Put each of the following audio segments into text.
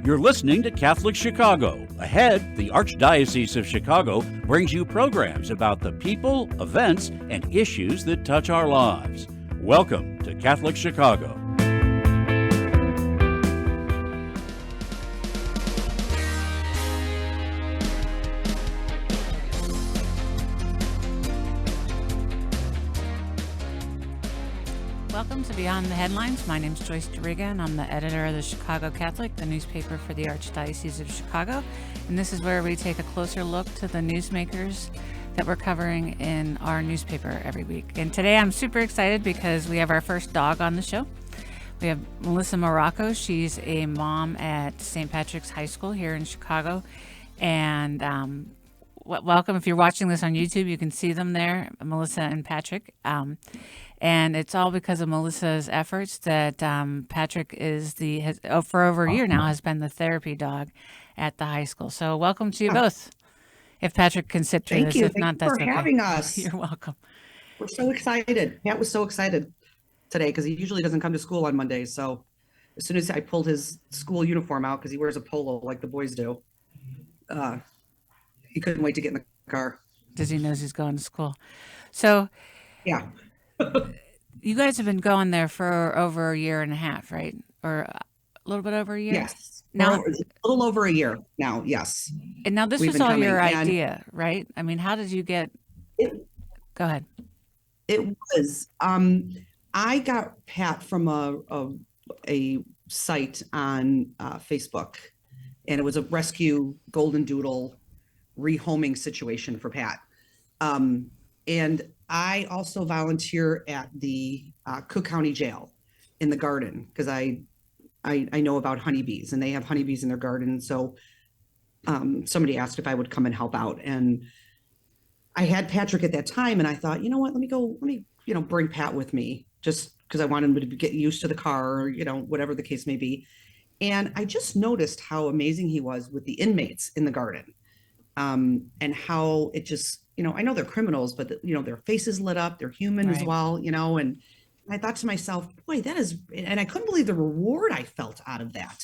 You're listening to Catholic Chicago. Ahead, the Archdiocese of Chicago brings you programs about the people, events, and issues that touch our lives. Welcome to Catholic Chicago. Welcome to Beyond the Headlines. My name is Joyce DeRiga, and I'm the editor of the Chicago Catholic, the newspaper for the Archdiocese of Chicago. And this is where we take a closer look to the newsmakers that we're covering in our newspaper every week. And today I'm super excited because we have our first dog on the show. We have Melissa Morocco. She's a mom at St. Patrick's High School here in Chicago. And welcome. If you're watching this on YouTube, you can see them there, Melissa and Patrick. And it's all because of Melissa's efforts that Patrick is for over a year now, has been the therapy dog at the high school. So welcome to you both. If Patrick can sit through this, if not, that's okay. Thank you for having us. You're welcome. We're so excited. Pat was so excited today because he usually doesn't come to school on Mondays. So as soon as I pulled his school uniform out, because he wears a polo like the boys do, he couldn't wait to get in the car. Because he knows he's going to school. So yeah. You guys have been going there for over a year and a half, right? Or a little bit over a year? Yes. Now, a little over a year now, yes. And now this was all your idea, right? I mean, how did you get... Go ahead. It was. I got Pat from a site on Facebook, and it was a rescue golden doodle rehoming situation for Pat. And I also volunteer at the Cook County Jail in the garden because I know about honeybees, and they have honeybees in their garden. So somebody asked if I would come and help out, and I had Patrick at that time, and I thought, you know what, let me bring Pat with me just because I want him to get used to the car, or, whatever the case may be. And I just noticed how amazing he was with the inmates in the garden, and how it just, I know they're criminals, but their faces lit up, they're human as well, and I thought to myself, boy, that is, and I couldn't believe the reward I felt out of that.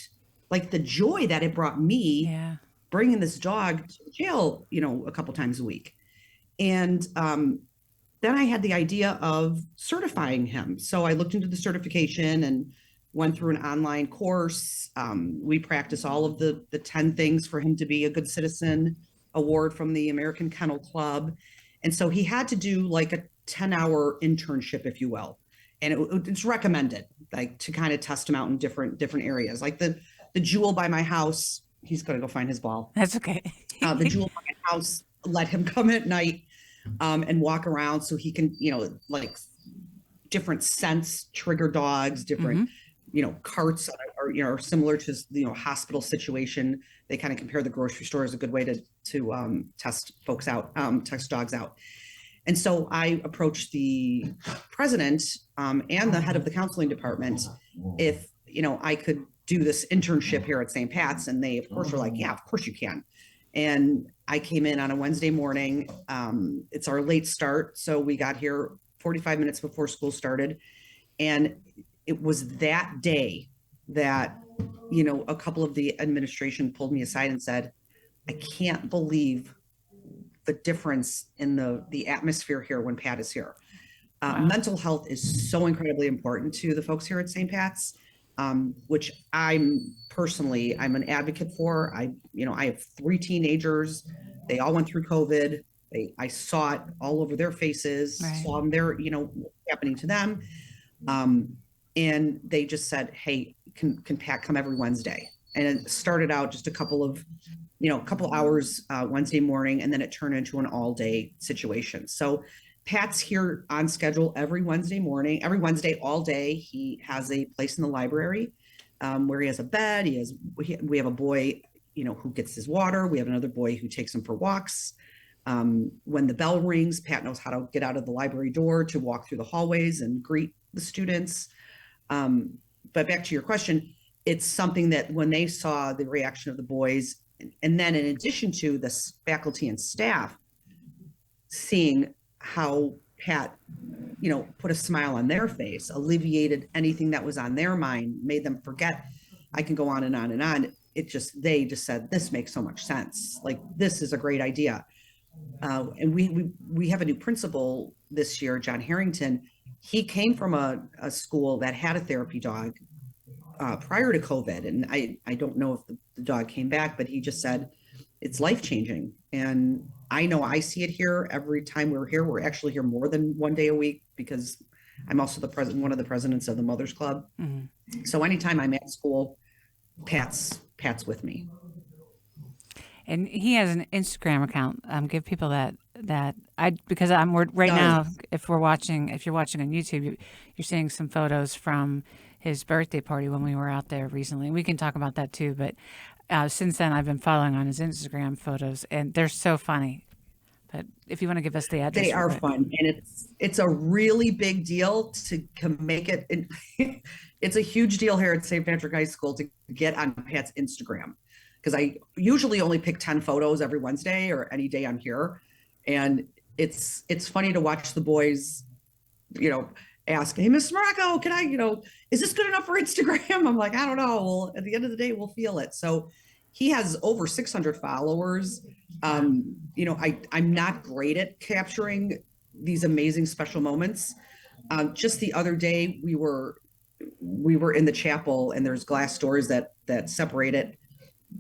Like the joy that it brought me bringing this dog to jail, a couple times a week. And then I had the idea of certifying him. So I looked into the certification and went through an online course. We practice all of the 10 things for him to be a good citizen award from the American Kennel Club. And so he had to do like a 10-hour internship, if you will. And it's recommended, like, to kind of test him out in different areas. Like the jewel by my house, he's going to go find his ball. That's okay. The jewel by my house, let him come at night and walk around so he can, like different scents trigger dogs, different, carts are similar to, hospital situation. They kind of compare the grocery store as a good way to test folks out, test dogs out. And so I approached the president and the head of the counseling department if, I could do this internship here at St. Pat's. And they, of course, were like, yeah, of course you can. And I came in on a Wednesday morning. It's our late start. So we got here 45 minutes before school started. And it was that day that, a couple of the administration pulled me aside and said, I can't believe the difference in the atmosphere here when Pat is here. Wow. Mental health is so incredibly important to the folks here at St. Pat's, which I'm an advocate for. I have 3 teenagers. They all went through COVID. I saw it all over their faces, saw them there, happening to them. And they just said, hey, can Pat come every Wednesday? And it started out just a couple hours Wednesday morning, and then it turned into an all day situation. So Pat's here on schedule every Wednesday morning, every Wednesday, all day. He has a place in the library where he has a bed. We have a boy, who gets his water. We have another boy who takes him for walks. When the bell rings, Pat knows how to get out of the library door to walk through the hallways and greet the students. But back to your question, it's something that when they saw the reaction of the boys, and then in addition to the faculty and staff seeing how Pat, put a smile on their face, alleviated anything that was on their mind, made them forget. I can go on and on and on. they just said, this makes so much sense. Like, this is a great idea. And we have a new principal this year, John Harrington. He came from a school that had a therapy dog prior to COVID. And I don't know if the dog came back, but he just said it's life-changing. And I know I see it here every time we're here. We're actually here more than one day a week because I'm also one of the presidents of the Mothers Club. Mm-hmm. So anytime I'm at school, Pat's with me. And he has an Instagram account. Give people because I'm right now. If you're watching on YouTube, you're seeing some photos from his birthday party when we were out there recently. We can talk about that too. But since then, I've been following on his Instagram photos, and they're so funny. But if you want to give us the address, they are fun, and it's a really big deal to make it. It's a huge deal here at St. Patrick High School to get on Pat's Instagram, because I usually only pick 10 photos every Wednesday or any day I'm here, and it's funny to watch the boys, ask, "Hey, Miss Morocco, can I, is this good enough for Instagram?" I'm like, I don't know. Well, at the end of the day, we'll feel it. So he has over 600 followers. I'm not great at capturing these amazing special moments. Just the other day, we were in the chapel, and there's glass doors that separate it.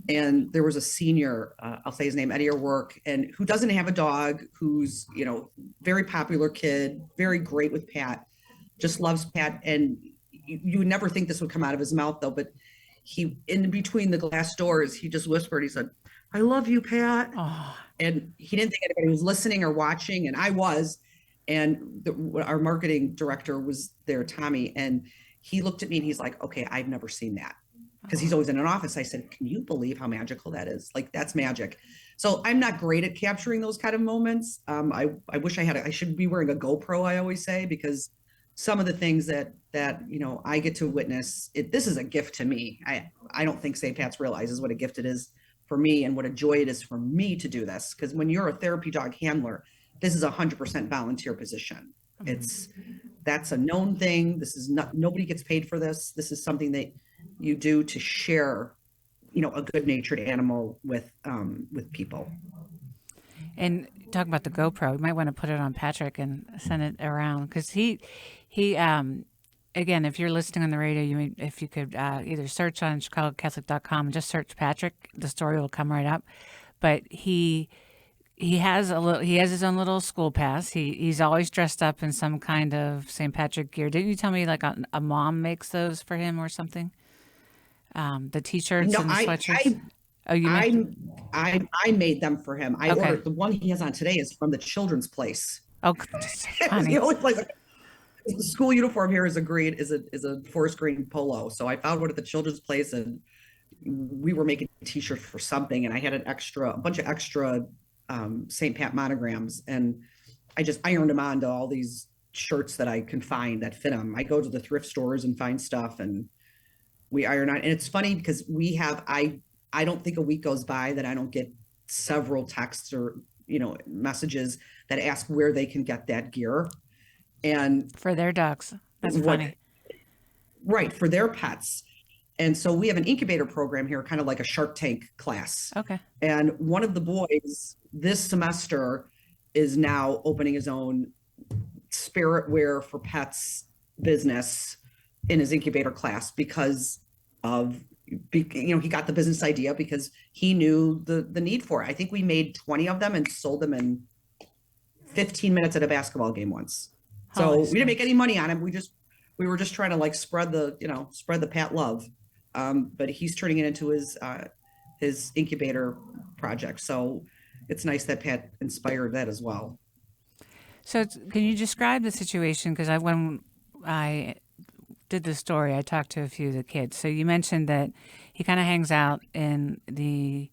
And there was a senior, I'll say his name, Eddie O'Rourke, and who doesn't have a dog, who's, very popular kid, very great with Pat, just loves Pat. And you would never think this would come out of his mouth, though, but he, in between the glass doors, he just whispered, he said, "I love you, Pat." Oh. And he didn't think anybody was listening or watching, and I was. And our marketing director was there, Tommy, and he looked at me and he's like, "Okay, I've never seen that." Because he's always in an office. I said, "Can you believe how magical that is? Like, that's magic." So I'm not great at capturing those kind of moments. I wish I should be wearing a GoPro, I always say, because some of the things that I get to witness, this is a gift to me. I don't think St. Pat's realizes what a gift it is for me and what a joy it is for me to do this. Because when you're a therapy dog handler, this is 100% volunteer position. Mm-hmm. That's a known thing. This is nobody gets paid for this. This is something that you do to share, a good-natured animal with people. And talk about the GoPro. You might want to put it on Patrick and send it around, because he again, if you're listening on the radio, if you could either search on ChicagoCatholic.com and just search Patrick, the story will come right up. But he has his own little school pass. He's always dressed up in some kind of St. Patrick gear. Didn't you tell me like a mom makes those for him or something? The t-shirts and the sweatshirts. I made them for him. I ordered the one he has on today is from the Children's Place. Oh, the only place. The school uniform here is a forest green polo. So I found one at the Children's Place, and we were making t-shirts for something, and I had a bunch of extra St. Pat monograms, and I just ironed them onto all these shirts that I can find that fit them. I go to the thrift stores and find stuff, and we iron on. And it's funny because I don't think a week goes by that I don't get several texts or messages that ask where they can get that gear. And for their dogs. That's funny. Right, for their pets. And so we have an incubator program here, kind of like a Shark Tank class. Okay. And one of the boys this semester is now opening his own spirit wear for pets business in his incubator class because he got the business idea because he knew the need for it. I think we made 20 of them and sold them in 15 minutes at a basketball game once. So we didn't make any money on him. We were just trying to like spread the Pat love. But he's turning it into his incubator project. So it's nice that Pat inspired that as well. So can you describe the situation? Because when I did the story, I talked to a few of the kids. So you mentioned that he kind of hangs out in the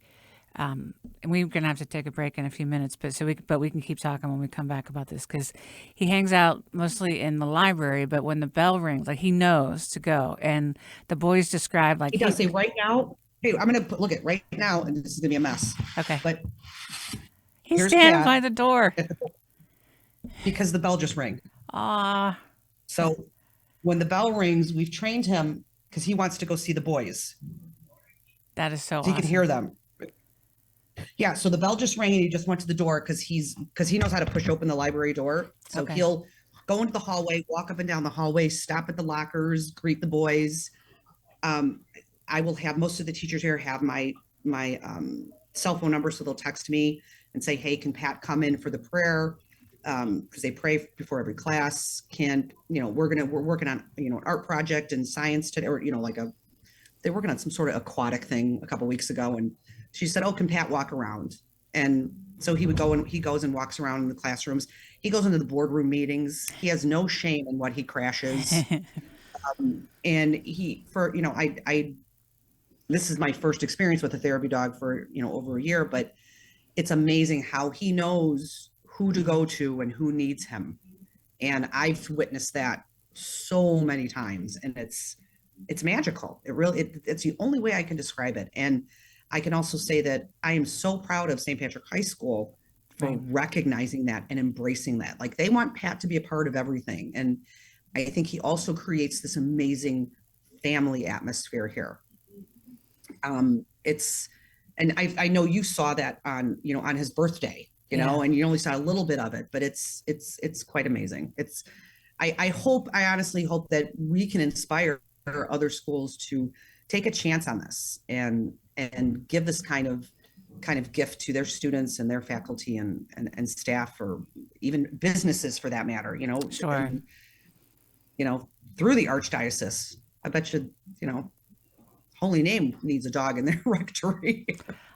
and we're going to have to take a break in a few minutes, but we can keep talking when we come back about this, because he hangs out mostly in the library, but when the bell rings, like he knows to go. And the boys describe like he does say right now, "Hey, I'm going to look at right now," and this is going to be a mess. Okay. But he's standing by the door because the bell just rang. So when the bell rings, we've trained him because he wants to go see the boys. That is so he awesome. can hear them. Yeah, so the bell just rang and he just went to the door because he knows how to push open the library door. So Okay. he'll go into the hallway, walk up and down the hallway, stop at the lockers, greet the boys. I will have most of the teachers here have my cell phone number, so they'll text me and say, "Hey, can Pat come in for the prayer?" Because they pray before every class. We're working on an art project and science today, or they're working on some sort of aquatic thing a couple weeks ago, and she said, "Oh, can Pat walk around?" And so he goes and walks around in the classrooms. He goes into the boardroom meetings. He has no shame in what he crashes. And this is my first experience with a therapy dog for, over a year, but it's amazing how he knows who to go to and who needs him. And I've witnessed that so many times, and it's magical. It's the only way I can describe it. And I can also say that I am so proud of St. Patrick High School for recognizing that and embracing that. Like, they want Pat to be a part of everything. And I think he also creates this amazing family atmosphere here. And I know you saw that on his birthday, and you only saw a little bit of it, but it's quite amazing. I honestly hope that we can inspire other schools to take a chance on this and give this kind of gift to their students and their faculty and staff, or even businesses for that matter, Sure. And, through the Archdiocese. I bet you, Holy Name needs a dog in their rectory.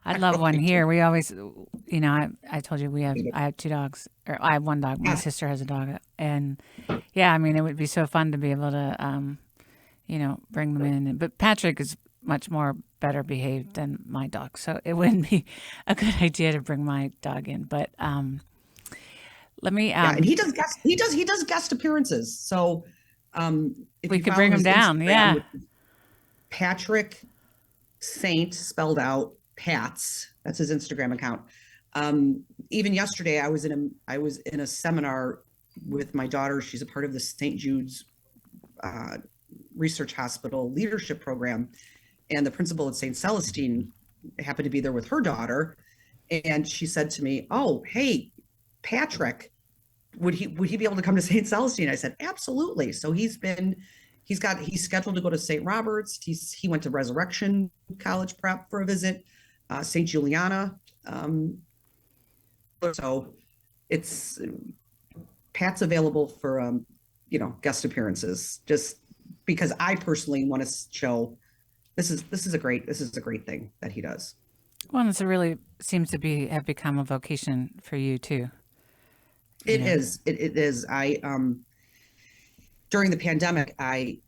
I'd love one here. We always, I told you I have 2 dogs, or I have 1 dog. My sister has a dog, and yeah, I mean, it would be so fun to be able to, bring them in. But Patrick is much more better behaved than my dog, so it wouldn't be a good idea to bring my dog in. But let me. And he does guest appearances. So if we you could follow bring him his down. Instagram, Yeah. Patrick Saint, spelled out Pats. That's his Instagram account. Even yesterday, I was in a seminar with my daughter. She's a part of the St. Jude's Research Hospital leadership program, and the principal at St. Celestine happened to be there with her daughter, and she said to me, "Oh, hey, Patrick, would he be able to come to St. Celestine?" I said, "Absolutely." So he's scheduled to go to St. Robert's. He went to Resurrection College Prep for a visit, St. Juliana. So it's Pat's available for guest appearances, just because I personally want to show this is a great thing that he does. Well, it's really seems to have become a vocation for you too. It is. It is. During the pandemic, I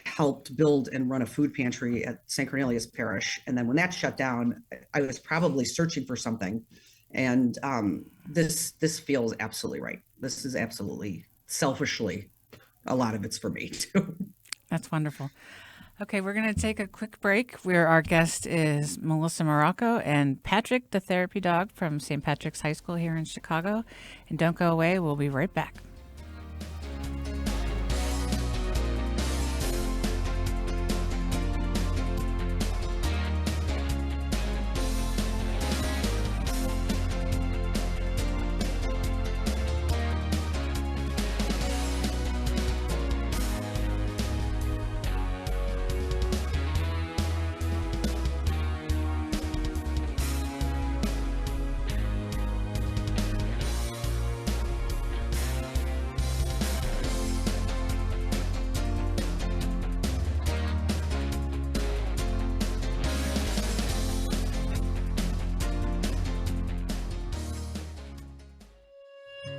helped build and run a food pantry at St. Cornelius Parish. And then when that shut down, I was probably searching for something. And this feels absolutely right. This is absolutely, selfishly, a lot of it's for me too. That's wonderful. Okay, we're going to take a quick break where our guest is Melissa Morocco and Patrick, the therapy dog from St. Patrick's High School here in Chicago. And don't go away. We'll be right back.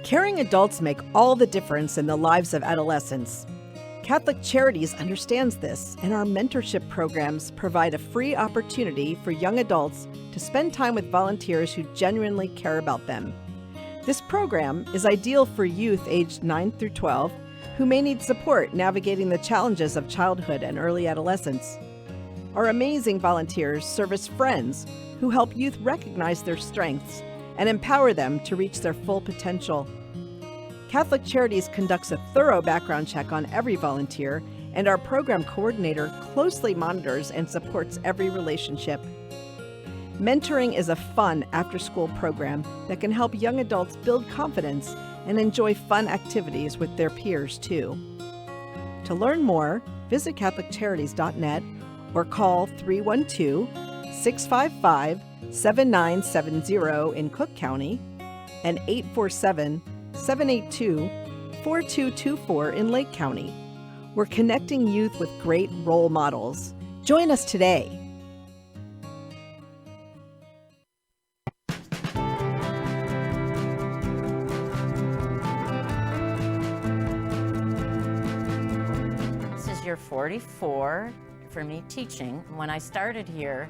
Caring adults make all the difference in the lives of adolescents. Catholic Charities understands this, and our mentorship programs provide a free opportunity for young adults to spend time with volunteers who genuinely care about them. This program is ideal for youth aged 9 through 12 who may need support navigating the challenges of childhood and early adolescence. Our amazing volunteers serve as friends who help youth recognize their strengths and empower them to reach their full potential. Catholic Charities conducts a thorough background check on every volunteer, and our program coordinator closely monitors and supports every relationship. Mentoring is a fun after-school program that can help young adults build confidence and enjoy fun activities with their peers, too. To learn more, visit CatholicCharities.net or call 312-655-7970 in Cook County and 847-782-4224 in Lake County. We're connecting youth with great role models. Join us today. This is year 44 for me teaching. When I started here,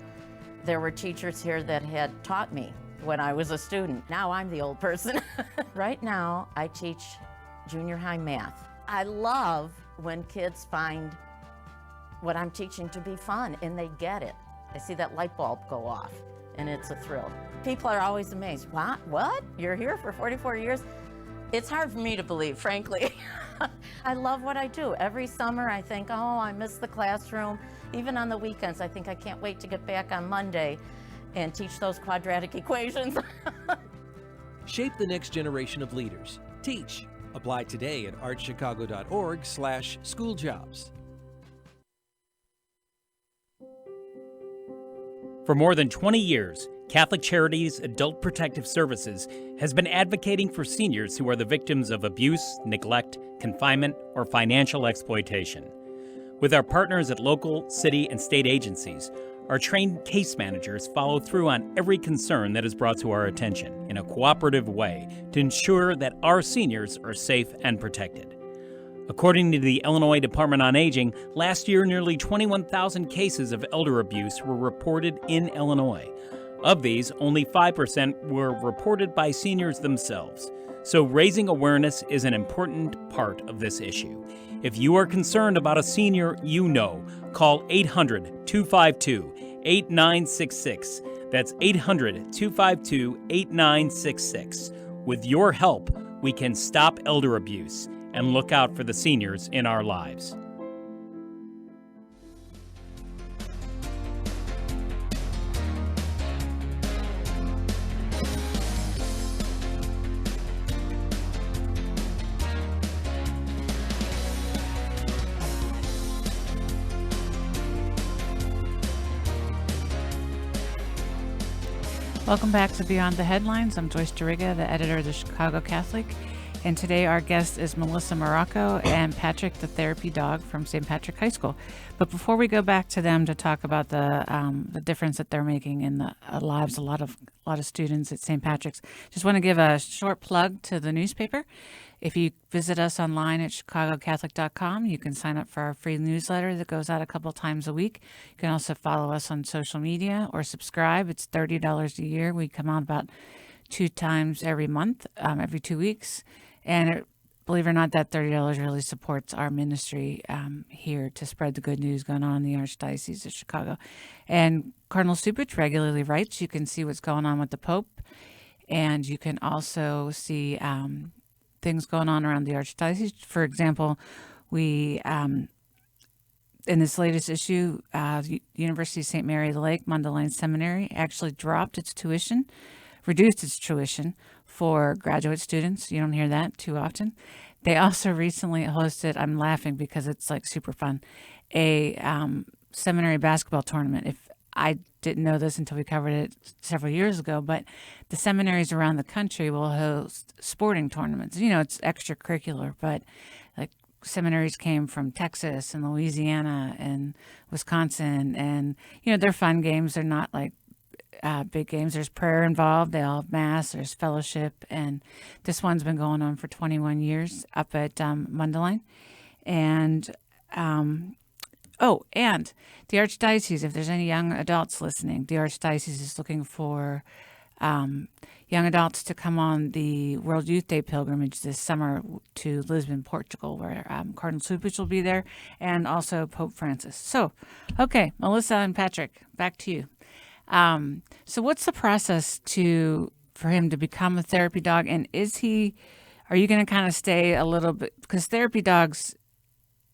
there were teachers here that had taught me when I was a student. Now I'm the old person. Right now, I teach junior high math. I love when kids find what I'm teaching to be fun and they get it. I see that light bulb go off and it's a thrill. People are always amazed. What? You're here for 44 years? It's hard for me to believe, frankly. I love what I do. Every summer I think, oh, I miss the classroom. Even on the weekends, I think I can't wait to get back on Monday and teach those quadratic equations. Shape the next generation of leaders. Teach. Apply today at archchicago.org/schooljobs. For more than 20 years, Catholic Charities Adult Protective Services has been advocating for seniors who are the victims of abuse, neglect, confinement, or financial exploitation. With our partners at local, city, and state agencies, our trained case managers follow through on every concern that is brought to our attention in a cooperative way to ensure that our seniors are safe and protected. According to the Illinois Department on Aging, last year nearly 21,000 cases of elder abuse were reported in Illinois. Of these, only 5% were reported by seniors themselves. So raising awareness is an important part of this issue. If you are concerned about a senior you know, call 800-252-8966. That's 800-252-8966. With your help, we can stop elder abuse and look out for the seniors in our lives. Welcome back to Beyond the Headlines. I'm Joyce DeRiga, the editor of the Chicago Catholic. And today our guest is Melissa Morocco and Patrick, the therapy dog from St. Patrick High School. But before we go back to them to talk about the difference that they're making in the lives, a lot of students at St. Patrick's, just want to give a short plug to the newspaper. If you visit us online at chicagocatholic.com, you can sign up for our free newsletter that goes out a couple times a week. You can also follow us on social media or subscribe. It's $30 a year. We come out about 2 times every month, every 2 weeks. And believe it or not, that $30 really supports our ministry here to spread the good news going on in the Archdiocese of Chicago. And Cardinal Cupich regularly writes. You can see what's going on with the Pope. And you can also see things going on around the Archdiocese. For example, we, in this latest issue, the University of St. Mary of the Lake, Mundelein Seminary, actually reduced its tuition for graduate students. You don't hear that too often. They also recently hosted, I'm laughing because it's like super fun, a seminary basketball tournament. If I didn't know this until we covered it several years ago, but the seminaries around the country will host sporting tournaments. You know, it's extracurricular, but like seminaries came from Texas and Louisiana and Wisconsin, and, you know, they're fun games. They're not like big games. There's prayer involved. They all have mass. There's fellowship. And this one's been going on for 21 years up at Mundelein. And, and the Archdiocese, if there's any young adults listening, the Archdiocese is looking for young adults to come on the World Youth Day pilgrimage this summer to Lisbon, Portugal, where Cardinal Cupich will be there, and also Pope Francis. So, okay, Melissa and Patrick, back to you. So what's the process for him to become a therapy dog? And are you going to kind of stay a little bit, because therapy dogs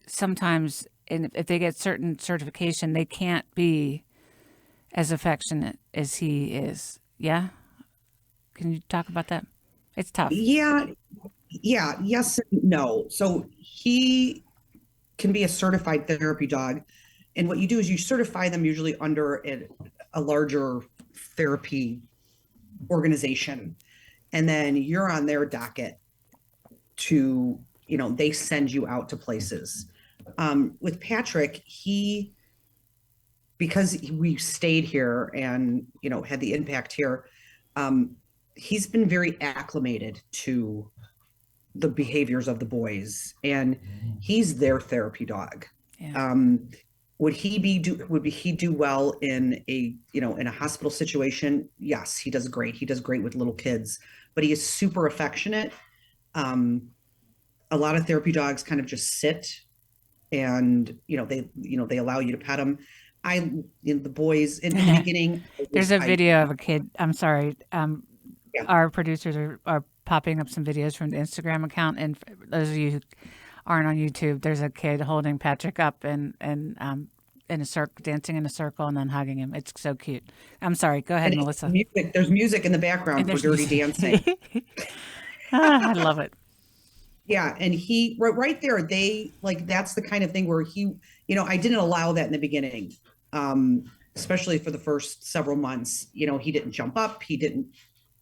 sometimes, if they get certain certification, they can't be as affectionate as he is. Yeah? Can you talk about that? It's tough. Yeah, yeah, yes and no. So he can be a certified therapy dog. And what you do is you certify them usually under a larger therapy organization. And then you're on their docket to, they send you out to places. With Patrick, because we stayed here and, had the impact here, he's been very acclimated to the behaviors of the boys, and he's their therapy dog. Yeah. Would he do well in a hospital situation? Yes, he does great. He does great with little kids, but he is super affectionate. A lot of therapy dogs kind of just sit and they allow you to pet them. The boys in the beginning. There's a video of a kid. I'm sorry. Yeah. Our producers are popping up some videos from the Instagram account, and for those of you who aren't on YouTube, there's a kid holding Patrick up and in a circle, dancing in a circle, and then hugging him. It's so cute. I'm sorry. Go ahead, Melissa. There's music in the background for Dirty Dancing. I love it. Yeah, and he right there, that's the kind of thing where I didn't allow that in the beginning, especially for the first several months. He didn't jump up. He didn't.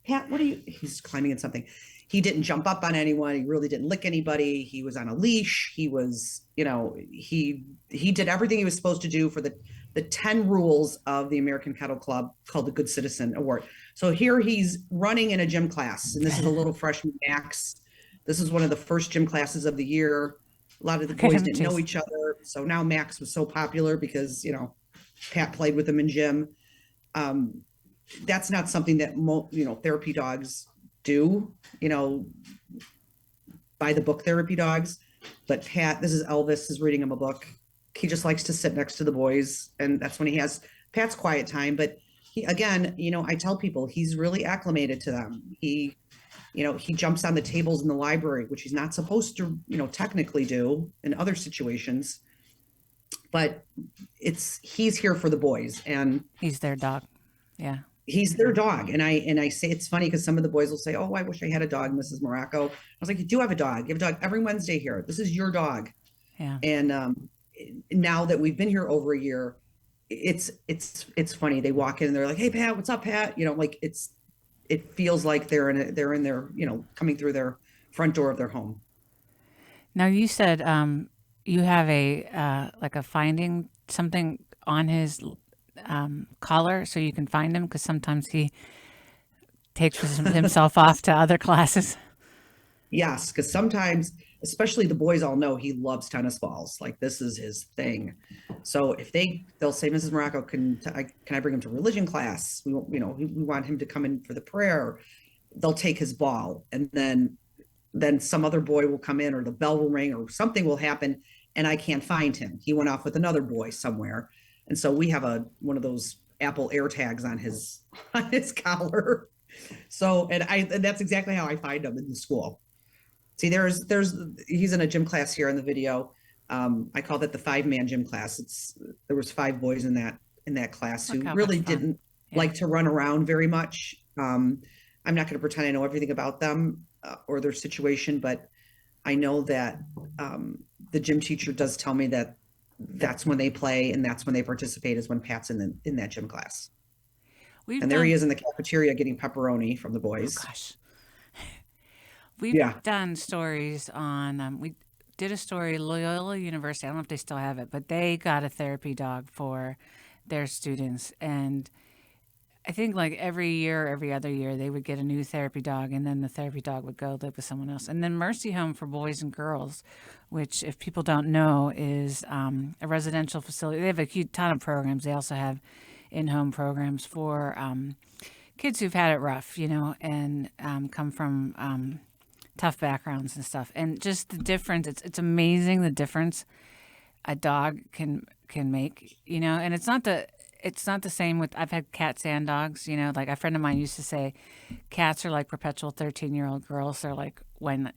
Pat, he's climbing in something. He didn't jump up on anyone. He really didn't lick anybody. He was on a leash. He was, he did everything he was supposed to do for the 10 rules of the American Kennel Club, called the Good Citizen Award. So here he's running in a gym class, and this is a little freshman Max. This is one of the first gym classes of the year. A lot of the boys didn't know each other. So now Max was so popular because, Pat played with him in gym. That's not something that therapy dogs do, by the book therapy dogs. But Pat, this is Elvis, is reading him a book. He just likes to sit next to the boys, and that's when he has Pat's quiet time. But he, again, I tell people he's really acclimated to them. He jumps on the tables in the library, which he's not supposed to, technically do in other situations. But he's here for the boys, and he's their dog. Yeah. He's their dog. And I say, it's funny because some of the boys will say, "Oh, I wish I had a dog, Mrs. Morocco." I was like, "You do have a dog. You have a dog every Wednesday here. This is your dog." Yeah. And now that we've been here over a year, it's funny. They walk in and they're like, "Hey, Pat, what's up, Pat?" It feels like they're in their, coming through their front door of their home. Now, you said you have a finding something on his collar so you can find him, because sometimes he takes himself off to other classes. Yes, because sometimes, especially the boys all know he loves tennis balls. Like, this is his thing. So if they'll say, "Mrs. Morocco, can I bring him to religion class? We want him to come in for the prayer." They'll take his ball, and then some other boy will come in, or the bell will ring, or something will happen, and I can't find him. He went off with another boy somewhere. And so we have one of those Apple AirTags on his collar. So, and that's exactly how I find him in the school. See, he's in a gym class here in the video. I call that the 5-man gym class. There was 5 boys in that class who really didn't like to run around very much. I'm not going to pretend I know everything about them or their situation, but I know that the gym teacher does tell me that that's when they play and that's when they participate, is when Pat's in that gym class. There he is in the cafeteria getting pepperoni from the boys. Oh, gosh. We've done stories on, we did a story, Loyola University, I don't know if they still have it, but they got a therapy dog for their students. And I think like every year, every other year, they would get a new therapy dog, and then the therapy dog would go live with someone else. And then Mercy Home for Boys and Girls, which, if people don't know, is a residential facility. They have a huge ton of programs. They also have in-home programs for kids who've had it rough, and come from tough backgrounds and stuff. And just the difference, it's amazing the difference a dog can make, and it's not the same with, I've had cats and dogs, like a friend of mine used to say, cats are like perpetual 13-year-old girls. They're like, when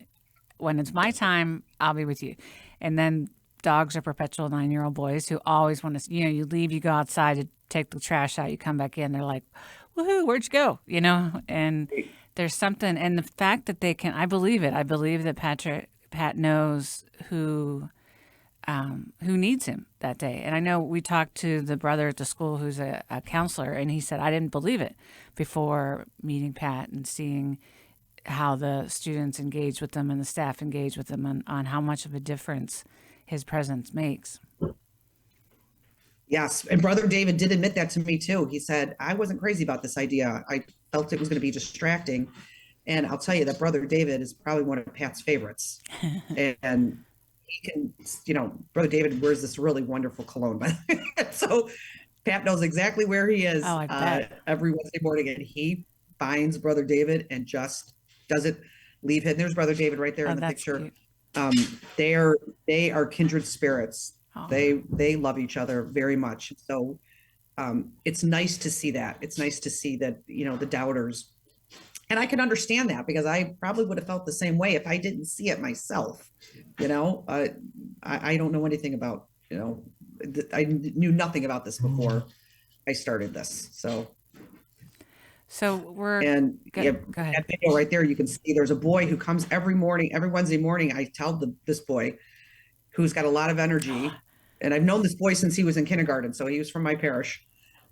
it's my time, I'll be with you. And then dogs are perpetual 9-year-old boys who always want to, you leave, you go outside to take the trash out, you come back in, they're like, woohoo, where'd you go? And there's something, and the fact that they can, I believe it. I believe that Pat knows who needs him that day. And I know we talked to the brother at the school who's a counselor, and he said, I didn't believe it before meeting Pat and seeing how the students engage with them and the staff engage with them on how much of a difference his presence makes. Yes. And Brother David did admit that to me too. He said, I wasn't crazy about this idea. I felt it was going to be distracting. And I'll tell you that Brother David is probably one of Pat's favorites. And he can, Brother David wears this really wonderful cologne. So Pat knows exactly where he is every Wednesday morning. And he finds Brother David and just doesn't leave him. There's Brother David right there in the picture. They are kindred spirits. Oh. They love each other very much. So it's nice to see that. It's nice to see that, the doubters, and I can understand that because I probably would have felt the same way if I didn't see it myself. I don't know anything about, I knew nothing about this before I started this. So we're go ahead. That video right there, you can see there's a boy who comes every Wednesday morning. I tell this boy who's got a lot of energy, and I've known this boy since he was in kindergarten, so he was from my parish.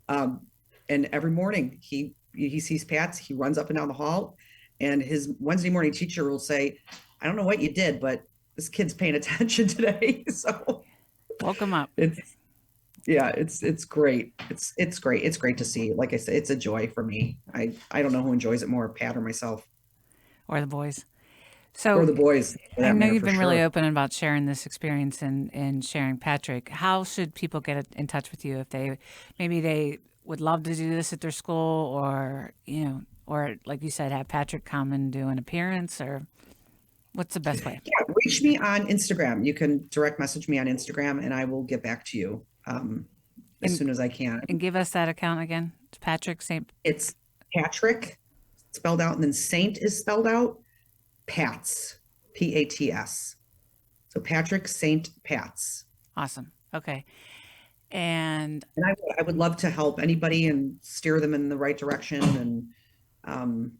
And every morning he sees Pat's, he runs up and down the hall, and his Wednesday morning teacher will say, I don't know what you did, but this kid's paying attention today. So woke him up. It's great. It's great. It's great to see. Like I said, it's a joy for me. I don't know who enjoys it more, Pat or myself. Or the boys. So or the boys. I know you've been really open about sharing this experience and sharing Patrick. How should people get in touch with you if they would love to do this at their school, or like you said, have Patrick come and do an appearance, or what's the best way? Yeah, reach me on Instagram. You can direct message me on Instagram and I will get back to you as soon as I can. And give us that account again. It's Patrick St. It's Patrick spelled out, and then Saint is spelled out. Pats, Pats. So Patrick St. Pats. Awesome. Okay. And I would love to help anybody and steer them in the right direction, and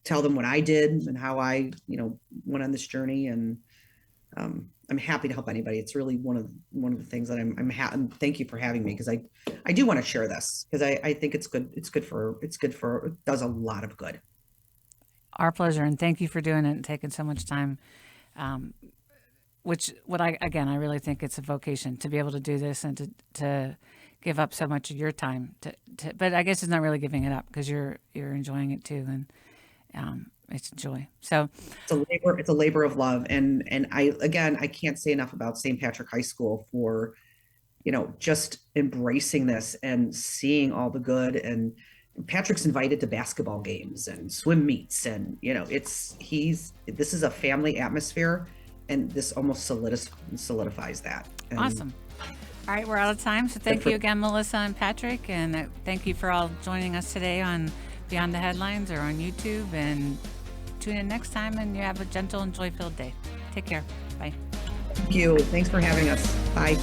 tell them what I did and how I, went on this journey. And I'm happy to help anybody. It's really one of the things that I'm happy. Thank you for having me, because I do want to share this, because I think it's good. It does a lot of good. Our pleasure, and thank you for doing it and taking so much time. I really think it's a vocation to be able to do this and to give up so much of your time. But I guess it's not really giving it up, because you're enjoying it too, and it's a joy. So it's a labor of love, and I can't say enough about St. Patrick High School for just embracing this and seeing all the good. And Patrick's invited to basketball games and swim meets, and this is a family atmosphere, and this almost solidifies that. And awesome. All right, we're out of time. So thank you again, Melissa and Patrick, and thank you for all joining us today on Beyond the Headlines or on YouTube. And tune in next time, and you have a gentle and joy-filled day. Take care. Bye. Thank you. Thanks for having us. Bye.